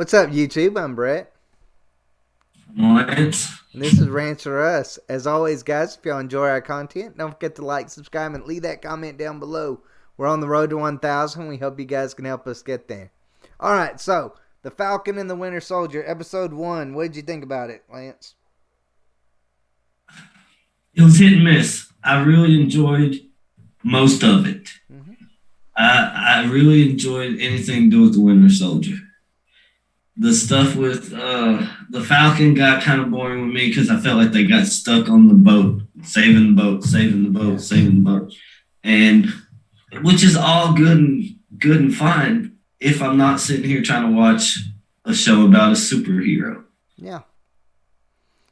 What's up, YouTube? I'm Brett. What? And this is Ranch or Us. As always, guys, if y'all enjoy our content, don't forget to like, subscribe, and leave that comment down below. We're on the road to 1,000. We hope you guys can help us get there. All right, so The Falcon and the Winter Soldier, Episode 1. What did you think about it, Lance? It was hit and miss. I really enjoyed most of it. Mm-hmm. I really enjoyed anything to do with the Winter Soldier. The stuff with the Falcon got kind of boring with me because I felt like they got stuck on the boat, saving the boat, saving the boat, saving the boat, and which is all good and fine if I'm not sitting here trying to watch a show about a superhero. Yeah.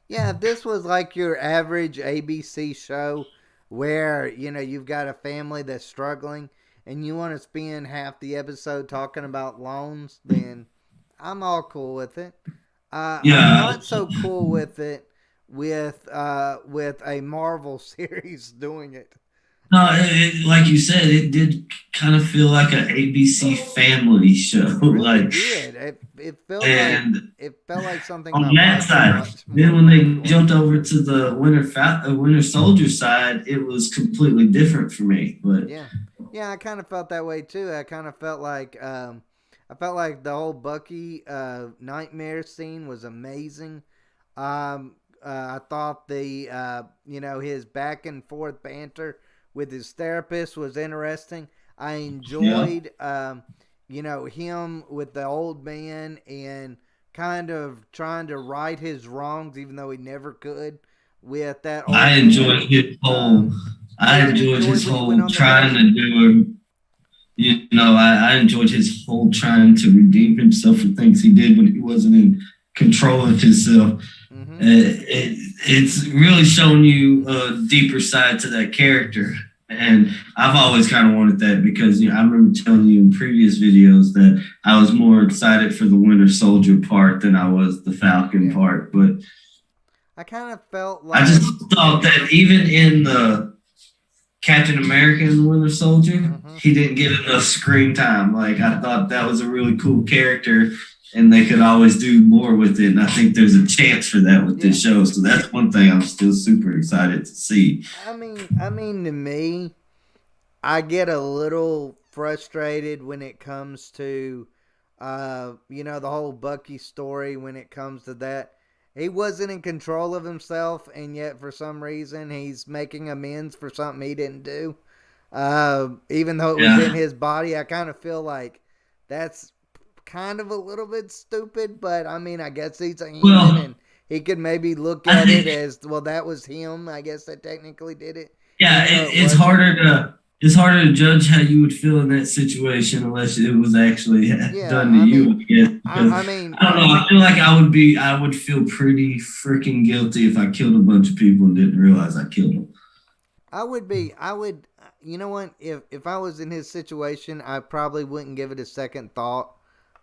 Yeah, if this was like your average ABC show where, you've got a family that's struggling and you want to spend half the episode talking about loans, then I'm all cool with it. I'm Yeah, not so cool with it with a Marvel series doing it. no, like you said, it did kind of feel like an ABC family show. It really like, did. It felt like and something on my that wife would side, watch then more when than I they would watch. jumped over to the Winter Soldier side, it was completely different for me. But Yeah, yeah, I kind of felt that way too. I kind of felt like I felt like the whole Bucky nightmare scene was amazing. I thought the his back and forth banter with his therapist was interesting. I yeah, enjoyed him with the old man and kind of trying to right his wrongs, even though he never could with that I old man. enjoyed his whole. Um, I I even enjoyed enjoyed his when he went whole on the trying date. to do. I enjoyed his whole trying to redeem himself for things he did when he wasn't in control of himself. Mm-hmm. It's really shown you a deeper side to that character. And I've always kind of wanted that because I remember telling you in previous videos that I was more excited for the Winter Soldier part than I was the Falcon Yeah. part. But I kind of felt I just like, thought that even in the Captain America and the Winter Soldier, mm-hmm. he didn't get enough screen time. Like I thought that was a really cool character and they could always do more with it. And I think there's a chance for that with Yeah. this show. So that's one thing I'm still super excited to see. I mean, to me, I get a little frustrated when it comes to, the whole Bucky story. When it comes to that, he wasn't in control of himself, and yet for some reason he's making amends for something he didn't do. Even though it was in Yeah. his body, I kind of feel like that's kind of a little bit stupid. But I mean, I guess he's a human, Well, and he could maybe look I at it think as, well, that was him. I guess that technically did it, yeah, even though it it's wasn't. harder to judge how you would feel in that situation unless it was actually Yeah, done to I you. mean, I guess because I mean, I don't know. I feel like I would feel pretty freaking guilty if I killed a bunch of people and didn't realize I killed them. I would, you know what? If I was in his situation, I probably wouldn't give it a second thought.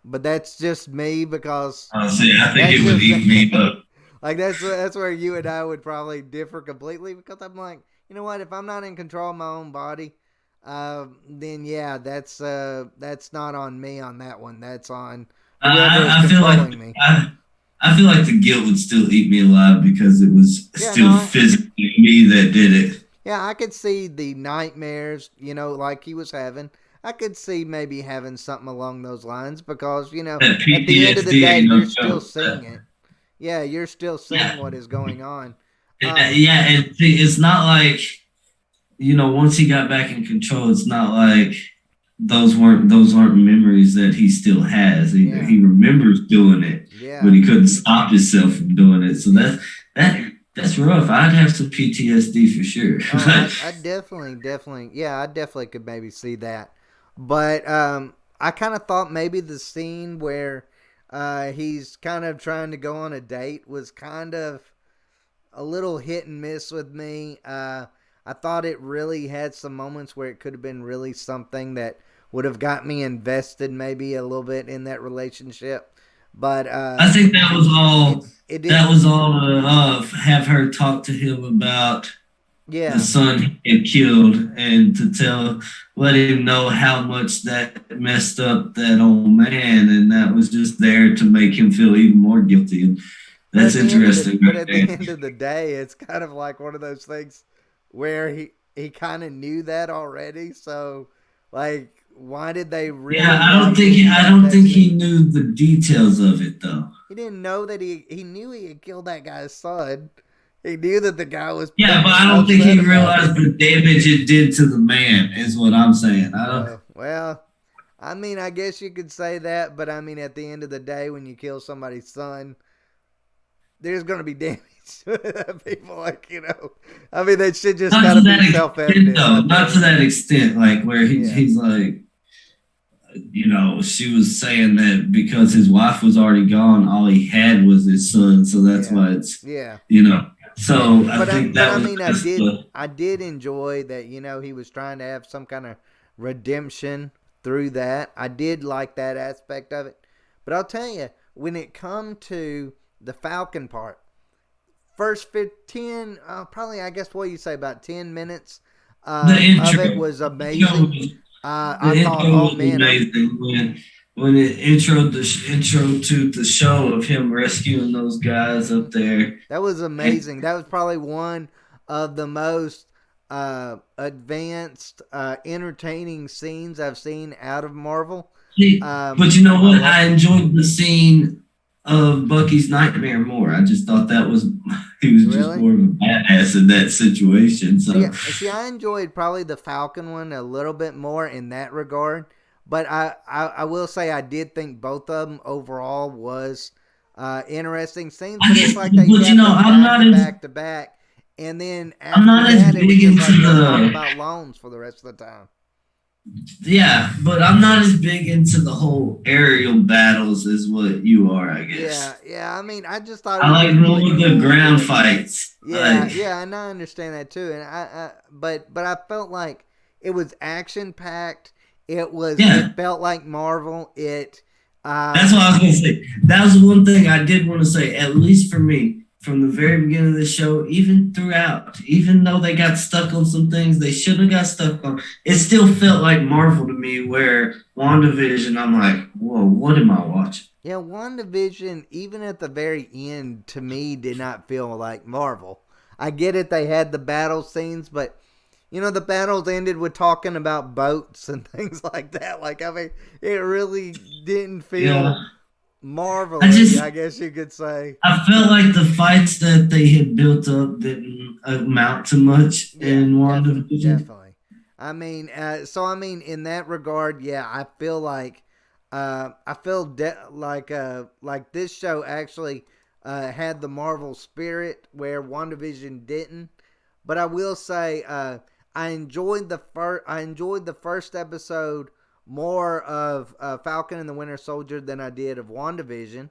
But that's just me because Honestly, I think that's it would just eat me up. like that's where you and I would probably differ completely because I'm like, you know what? If I'm not in control of my own body, then yeah, that's not on me on that one. That's on whoever is I, I feel like controlling me. I, I feel like the guilt would still eat me alive because it was Yeah, no, still physically me that did it. yeah, I could see the nightmares, like he was having. I could see maybe having something along those lines because, That at the end of the PTSD day, ain't no you're still joke. seeing it. Yeah, you're still seeing Yeah, what is going on. Um, yeah, and it's not like once he got back in control, it's not like those aren't memories that he still has. yeah, He remembers doing it, but yeah. he couldn't stop himself from doing it. So that's rough. I'd have some PTSD for sure. Oh, I definitely, yeah, I definitely could maybe see that. But I kind of thought maybe the scene where he's kind of trying to go on a date was kind of a little hit and miss with me. I thought it really had some moments where it could have been really something that would have got me invested maybe a little bit in that relationship. But I think it that it was didn't. all to have her talk to him about. the Yeah. son he had killed, and to let him know how much that messed up that old man, and that was just there to make him feel even more guilty. And that's interesting But right at the there. end of the day, it's kind of like one of those things where he kind of knew that already. So, like, why did they Yeah, really make him I start don't that think he scene? knew the details of it though. He didn't know that he knew he had killed that guy's son. He knew that the guy was Yeah, but I don't think upset he about realized it. the damage it did to the man. Is what I'm saying. I don't. Well, I mean, I guess you could say that, but I mean, at the end of the day, when you kill somebody's son, there's going to be damage to people. Like, I mean, that should just Not kind to of be that self extent, evident, though. I Not to think. that extent. Like where Yeah, he's like, she was saying that because his wife was already gone, all he had was his son. So that's yeah, why it's, yeah. you know. So I think But that I was mean, just the. I did enjoy that. He was trying to have some kind of redemption through that. I did like that aspect of it. But I'll tell you, when it come to the Falcon part, first 15, probably I guess what you say about 10 minutes The of intro. it was Intro amazing. was I the thought, intro oh was man, amazing when it introed the intro to the show of him rescuing those guys up there. that was And amazing. That was probably one of the most advanced, entertaining scenes I've seen out of Marvel. but you know I what? I loved it. enjoyed the scene of Bucky's nightmare more. I just thought that was he was just Really? more of a badass in that situation. So I enjoyed probably the Falcon one a little bit more in that regard. But I will say I did think both of them overall was interesting scenes. I But it's guess, like they but kept them back to back to back, and then I'm after not as that, it was big just into like let's talk the about loans for the rest of the time. yeah, but I'm not as big into the whole aerial battles as what you are. I guess Yeah. I mean, I just thought it I was like just more really of the cool ground that fights. Like and I understand that too. And but I felt like it was action packed. yeah, It felt like Marvel. that's Um, what I was gonna say. That was one thing I did want to say. At least for me, from the very beginning of the show, even throughout, even though they got stuck on some things they shouldn't have got stuck on, it still felt like Marvel to me. Where WandaVision, I'm like, whoa, what am I watching? yeah, WandaVision, even at the very end, to me, did not feel like Marvel. I get it; they had the battle scenes, but the battles ended with talking about boats and things like that. Like, I mean, it really didn't Yeah, feel I marvelous, just I guess you could say. I felt like the fights that they had built up didn't amount to much Yeah, in WandaVision. definitely. I mean, in that regard, yeah, I feel like this show actually had the Marvel spirit where WandaVision didn't. But I will say, I enjoyed the first episode more of Falcon and the Winter Soldier than I did of WandaVision.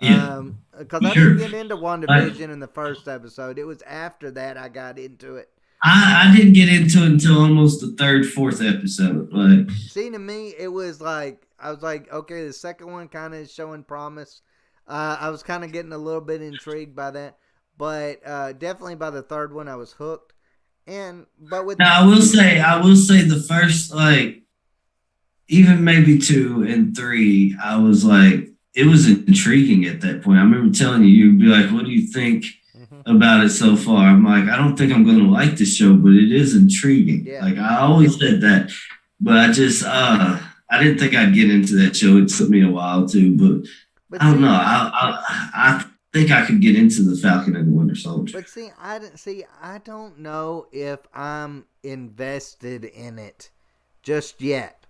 Yeah, Because I didn't sure. get into Like WandaVision in the first episode. It was after that I got into it. I didn't get into it until almost the third, fourth episode. Like See, to me, it was like I was like, okay, the second one kind of is showing promise. I was kind of getting a little bit intrigued by that, but definitely by the third one, I was hooked. And but with now, I will say the first like even maybe two and three, I was like, it was intriguing at that point. I remember telling you, you'd be like, "What do you think Mhm. about it so far?" I'm like, I don't think I'm going to like the show, but it is intriguing. Yeah, Like I always said that, but I didn't think I'd get into that show. It took me a while too, but but I don't know. see, I think I could get into the Falcon and the Winter Soldier. I didn't see. I don't know if I'm invested in it just yet.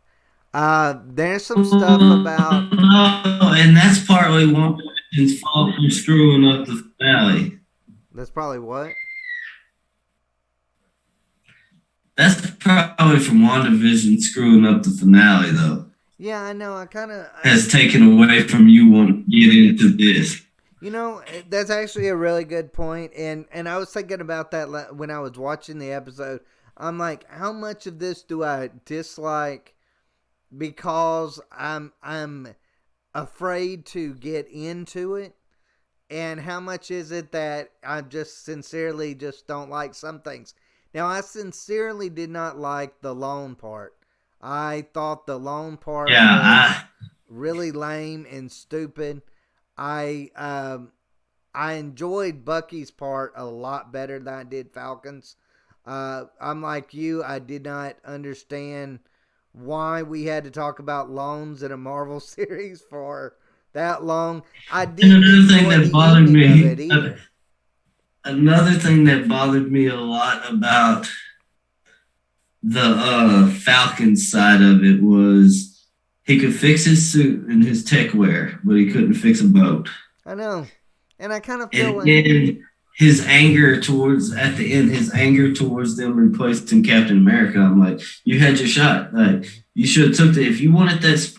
There's some stuff about No, and that's partly one person's fault for screwing up the finale. that's probably what. That's probably from WandaVision screwing up the finale, though. Yeah, I know. Has taken away from you wanting to get into this. That's actually a really good point, and I was thinking about that when I was watching the episode. I'm like, how much of this do I dislike because I'm afraid to get into it, and how much is it that I just sincerely just don't like some things? Now, I sincerely did not like the loan part. I thought the loan part Yeah, was really lame and stupid. I I enjoyed Bucky's part a lot better than I did Falcon's. I'm like you. I did not understand why we had to talk about loans in a Marvel series for that long. I and didn't another thing enjoy that the bothered ending of it me, either. another thing that bothered me a lot about the Falcon side of it was he could fix his suit and his tech wear, but he couldn't fix a boat. I know, and I kind of feel And like then his anger towards at the end, his anger towards them replacing Captain America. I'm like, you had your shot. Like you should have took the if you wanted that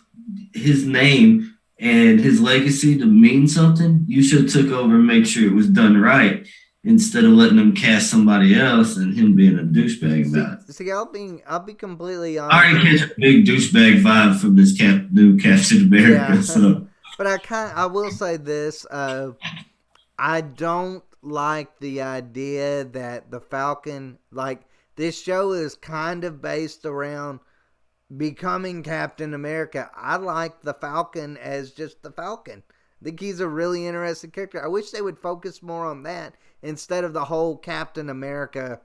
his name and his legacy to mean something, you should have took over and make sure it was done right instead of letting them cast somebody else and him being a douchebag see about it. see. I'll be completely I honest with already you. catch a big douchebag vibe from this new Captain Yeah, America. So but I will say this. I don't like the idea that the Falcon, like, this show is kind of based around becoming Captain America. I like the Falcon as just the Falcon. I think he's a really interesting character. I wish they would focus more on that instead of the whole Captain America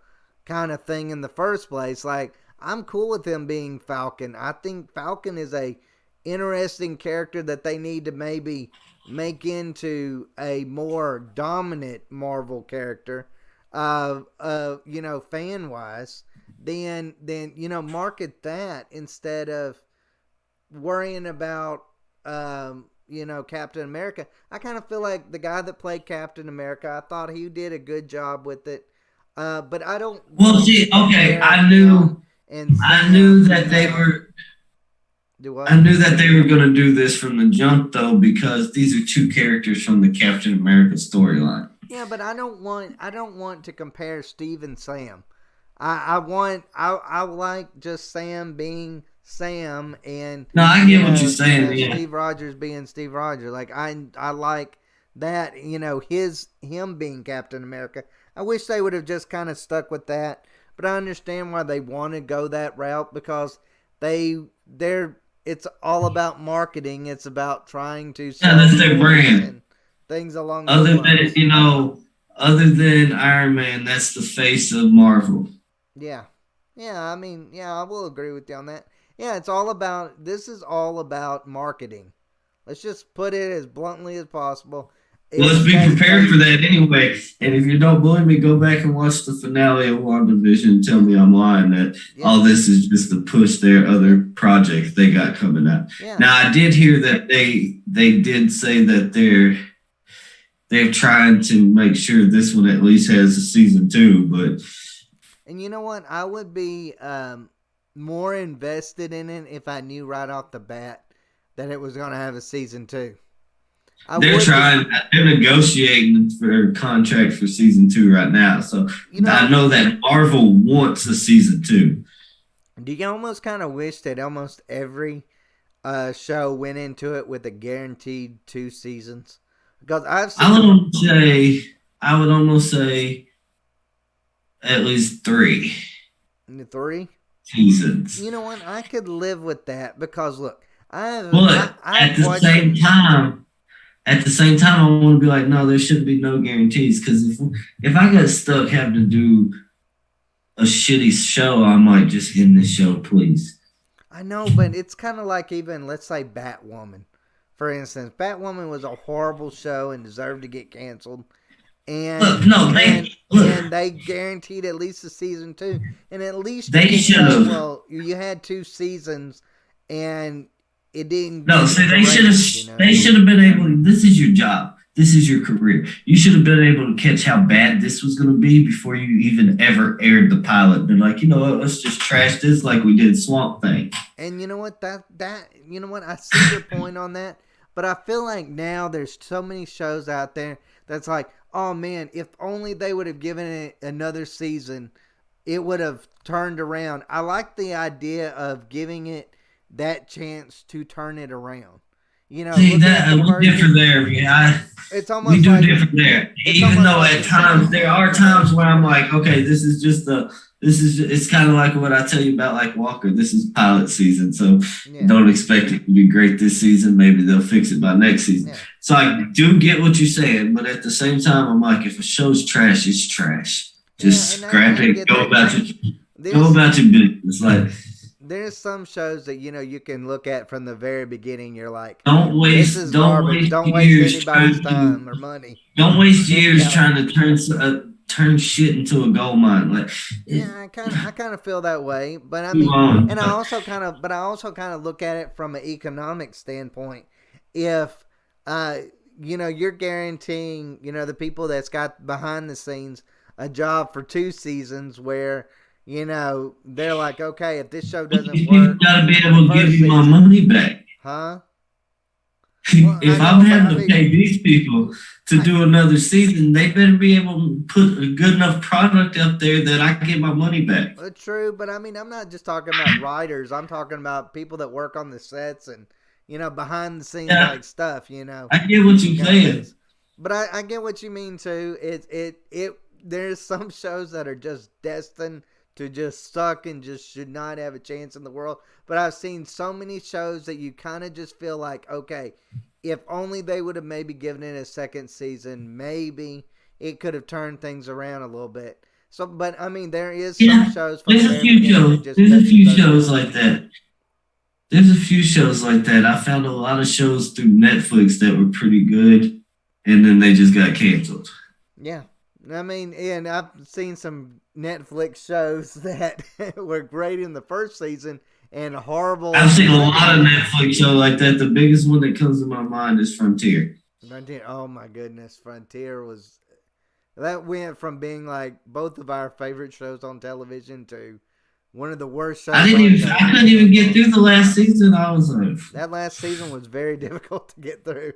kind of thing in the first place. Like, I'm cool with him being Falcon. I think Falcon is a interesting character that they need to maybe make into a more dominant Marvel character, fan wise. Then market that instead of worrying about Captain America. I kind of feel like the guy that played Captain America, I thought he did a good job with it. But I don't well, want to see, okay, compare him and I Sam. knew that they were Do I what? knew that they were going to do this from the jump, though, because these are two characters from the Captain America storyline. Yeah, but I don't want to compare Steve and Sam. I like just Sam being Sam and No, I get what you're saying. Yeah, Steve Rogers being Steve Rogers. Like I like that, him being Captain America. I wish they would have just kind of stuck with that, but I understand why they want to go that route because they're it's all about marketing. It's about trying to yeah, sell that's their toys brand. and things along those Other than lines. other than Iron Man, that's the face of Marvel. Yeah. Yeah, I mean, yeah, I will agree with you on that. Yeah, this is all about marketing. Let's just put it as bluntly as possible. Well, let's It's be they prepared for they that anyway. And if you don't believe me, go back and watch the finale of WandaVision and tell yeah, me I'm lying that yeah, all this is just to push their yeah, other projects they got coming out. yeah. Now, I did hear that they did say that they're trying to make sure this one at least has a season two, but And you know what? I would be more invested in it if I knew right off the bat that it was going to have a season two. I they're would be. trying they're negotiating for a contract for season two right now. So You I know, know that Marvel wants a season two. do you almost kind of wish that almost every show went into it with a guaranteed 2 seasons? Because I've I would seen almost say I would almost say at least three the three. seasons. You know what? I could live with that because look, But I've watched some. at the same time, I want to be like, no, there should be no guarantees because if I got stuck having to do a shitty show, I might just end the show, please. I know, but it's kind of like even let's say Batwoman, for instance. Batwoman was a horrible show and deserved to get canceled. Look, And no, and they look, and they guaranteed at least a season two. And at least you they can should say, have. well, you had 2 seasons and it didn't No, get see, the ratings. they should have been able. This is your job. This is your career. You should have been able to catch how bad this was going to be before you even ever aired the pilot. Been like, you know what? Let's just trash this like we did Swamp Thing. And you know what? I see your point on that. But I feel like now there's so many shows out there that's like, oh man, if only they would have given it another season, it would have turned around. I like the idea of giving it that chance to turn it around. See looking at that the we first differ season, there. Yeah, it's we almost do like differ there. it's Even almost though like the at times second there one. are times where I'm like, okay, this is it's kind of like what I tell you about like Walker. This is pilot season, so Yeah, don't expect it to be great this season. Maybe they'll fix it by next season. yeah, So I do get what you're saying, but at the same time, I'm like, if a show's trash, it's trash. yeah, Just and scrap I it. get that. Go There's about your business. Like, there's some shows that you can look at from the very beginning. You're like, this is don't garbage. waste Don't waste years anybody's trying to time or money. don't waste Get it years out. trying to turn shit into a gold mine. Like, Yeah, I kind of feel that way, but I move mean, on. and I also kind of look at it from an economic standpoint. If uh, you're guaranteeing, the people that's got behind the scenes a job for 2 seasons, where they're like, okay, if this show doesn't These people work got to be in the able to give first me my season, money back. huh? Well, I If I'm know, but I having to mean, pay these people to I, do another season, they better be able to put a good enough product up there that I can get my money back. true, but I mean, I'm not just talking about writers. I'm talking about people that work on the sets and behind the scenes Yeah, like stuff. I get what you're Got saying. things. But I get what you mean too. It there's some shows that are just destined to just suck and just should not have a chance in the world. But I've seen so many shows that you kind of just feel like, okay, if only they would have maybe given it a second season, maybe it could have turned things around a little bit. So, but I mean, there is some Yeah, shows from the there's a very few beginning that shows. just There's a messes few those shows up. like that. There's a few shows like that. I found a lot of shows through Netflix that were pretty good, and then they just got canceled. Yeah. I mean, and I've seen some Netflix shows that were great in the first season and horrible I've in the seen a second lot of season. Netflix shows like that. The biggest one that comes to my mind is Frontier. Frontier, oh my goodness, Frontier was that went from being like both of our favorite shows on television to one of the worst shows on I couldn't television even of get all through the time. last season. I was like, That last season was very difficult to get through.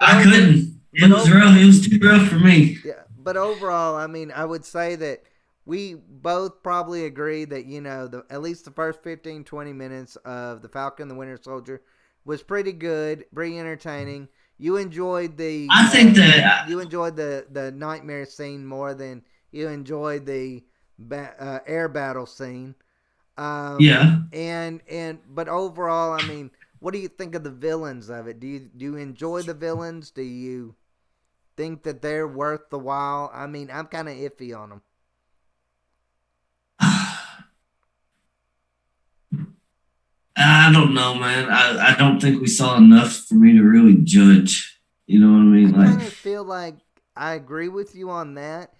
But I over, couldn't. but It was over, rough. It was too rough for me. yeah. But overall, I mean, I would say that we both probably agree that at least the first 15, 20 minutes of the Falcon, the Winter Soldier, was pretty good, pretty entertaining. You enjoyed I think that, the nightmare scene more than you enjoyed the air battle scene. yeah. But overall, I mean, what do you think of the villains of it? Do you enjoy the villains? Do you think that they're worth the while? I mean, I'm kind of iffy on them. I don't know, man. I don't think we saw enough for me to really judge. You know what I I mean? kind Like, of feel like I agree with you on that,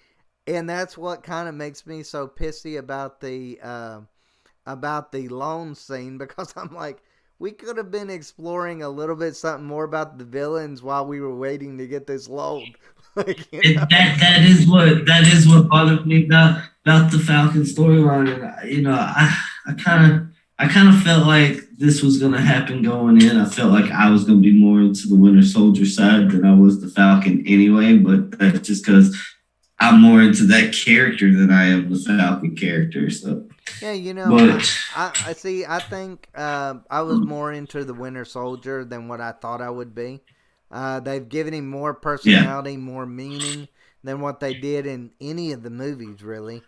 and that's what kind of makes me so pissy about the loan scene because I'm like, we could have been exploring a little bit something more about the villains while we were waiting to get this loan. like, you know, that is what bothered me about the Falcon storyline. And I kind of felt like this was going to happen going in. I felt like I was going to be more into the Winter Soldier side than I was the Falcon anyway. But that's just because I'm more into that character than I am the Falcon character. So, yeah, but I see. I think I was more into the Winter Soldier than what I thought I would be. They've given him more yeah, personality, more meaning than what they did in any of the movies, really.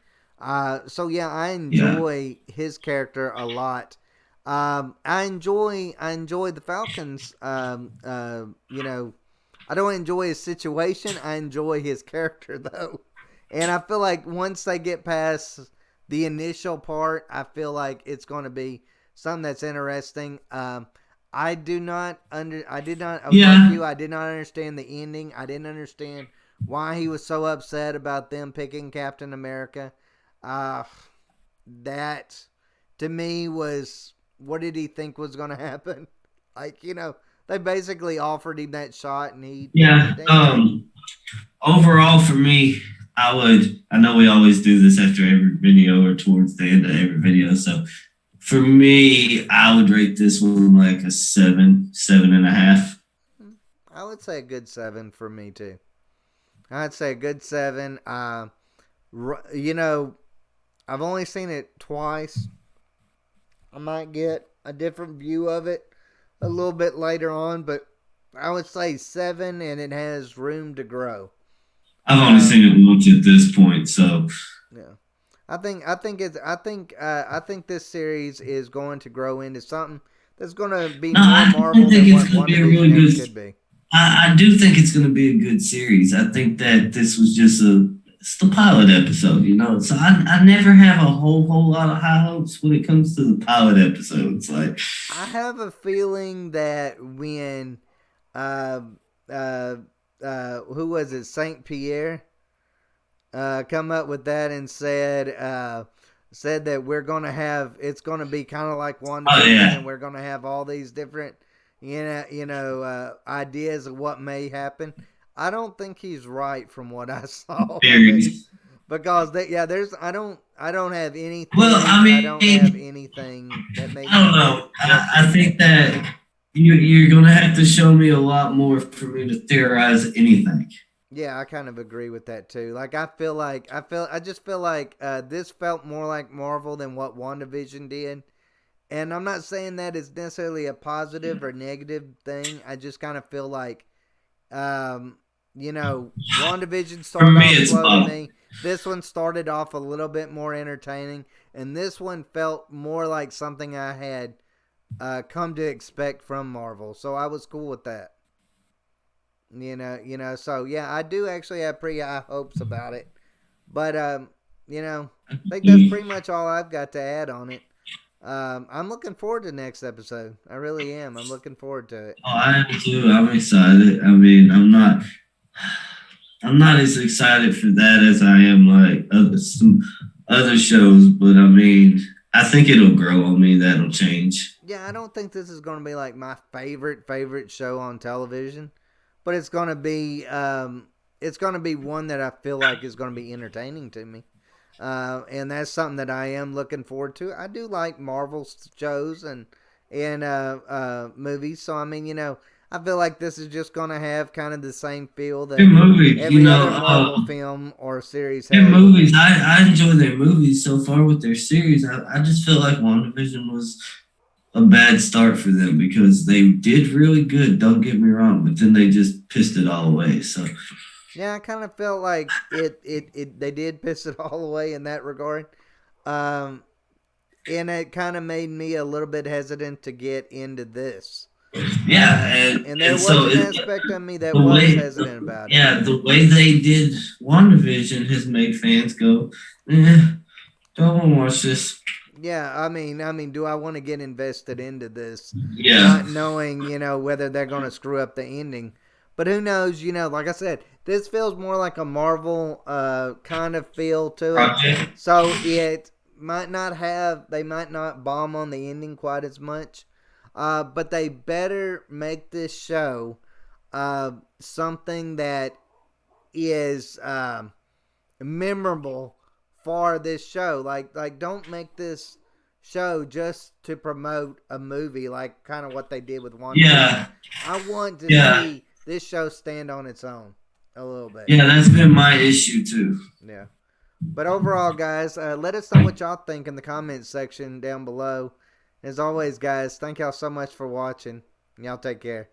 So yeah, I yeah, enjoy his character a lot. I enjoy the Falcons. I don't enjoy his situation. I enjoy his character though, and I feel like once they get past the initial part, I feel like it's going to be something that's interesting. I did not, like yeah. you, I did not understand the ending. I didn't understand why he was so upset about them picking Captain America. Uh, that to me was, what did he think was going to happen? Like, they basically offered him that shot and he Yeah. didn't take it. Overall, for me, I know we always do this after every video or towards the end of every video. So for me, I would rate this one like a 7.5. I would say a good 7 for me too. I'd say a good 7. You know, I've only seen it twice. I might get a different view of it a little bit later on, but I would say 7, and it has room to grow. I've only Um, seen it once at this point, so yeah. I think this series is going to grow into something that's going to be no, more I Marvel think than it's what going to be a really WandaVision ever good. could be. I do think it's going to be a good series. I think that this was just it's the pilot episode, you know. So I never have a whole lot of high hopes when it comes to the pilot episodes. Like, I have a feeling that when uh, uh, who was it, Saint Pierre, come up with that and said that we're gonna have, it's gonna be kind of like oh WandaVision, yeah, and we're gonna have all these different ideas of what may happen. I don't think he's right from what I saw of it, series. because there's I don't have any Well, I theories. I don't have mean, anything that makes I don't me know. think what could I think happen. that you're going to have to show me a lot more for me to theorize anything. Yeah, I kind of agree with that too. Like I just feel like this felt more like Marvel than what WandaVision did. And I'm not saying that is necessarily a positive or negative thing. I just kind of feel like um, WandaVision For started me, off it's slow to both. me. This one started off a little bit more entertaining, and this one felt more like something I had come to expect from Marvel. So I was cool with that. So yeah, I do actually have pretty high hopes about it. But I think that's Oh, pretty much all I've got to add on it. I'm looking forward to the next episode. I really am. I'm looking forward to it. I am too. I'm excited. I mean, I'm not as excited for that as I am like some other shows, but I mean, I think it'll grow on me. That'll change. Yeah, I don't think this is going to be like my favorite show on television, but it's going to be one that I feel like is going to be entertaining to me. And that's something that I am looking forward to. I do like Marvel shows and movies, so I mean, I feel like this is just gonna have kind of the same feel Their that movies, every other Marvel film or series their has. movies. I enjoy their movies so far with their series. I just feel like WandaVision was a bad start for them because they did really good. Don't get me wrong, but then they just pissed it all away. So Yeah, I kind of felt like it they did piss it all away in that regard. Um, and it kind of made me a little bit hesitant to get into this. yeah, And there and was so an aspect of me that the was way, hesitant about it. yeah, the way they did WandaVision has made fans go, don't want to watch this. Yeah, do I want to get invested into this, Yeah, not knowing, whether they're going to screw up the ending? But who knows? Like I said, this feels more like a Marvel kind of feel to it. project. So they might not bomb on the ending quite as much, but they better make this show something that is memorable for this show. Like don't make this show just to promote a movie like kind of what they did with WandaVision. Yeah, I want to yeah, see this show stand on its own a little bit. yeah. That's been my issue too. Yeah. But overall, guys, let us know what y'all think in the comments section down below. As always, guys, thank y'all so much for watching. Y'all take care.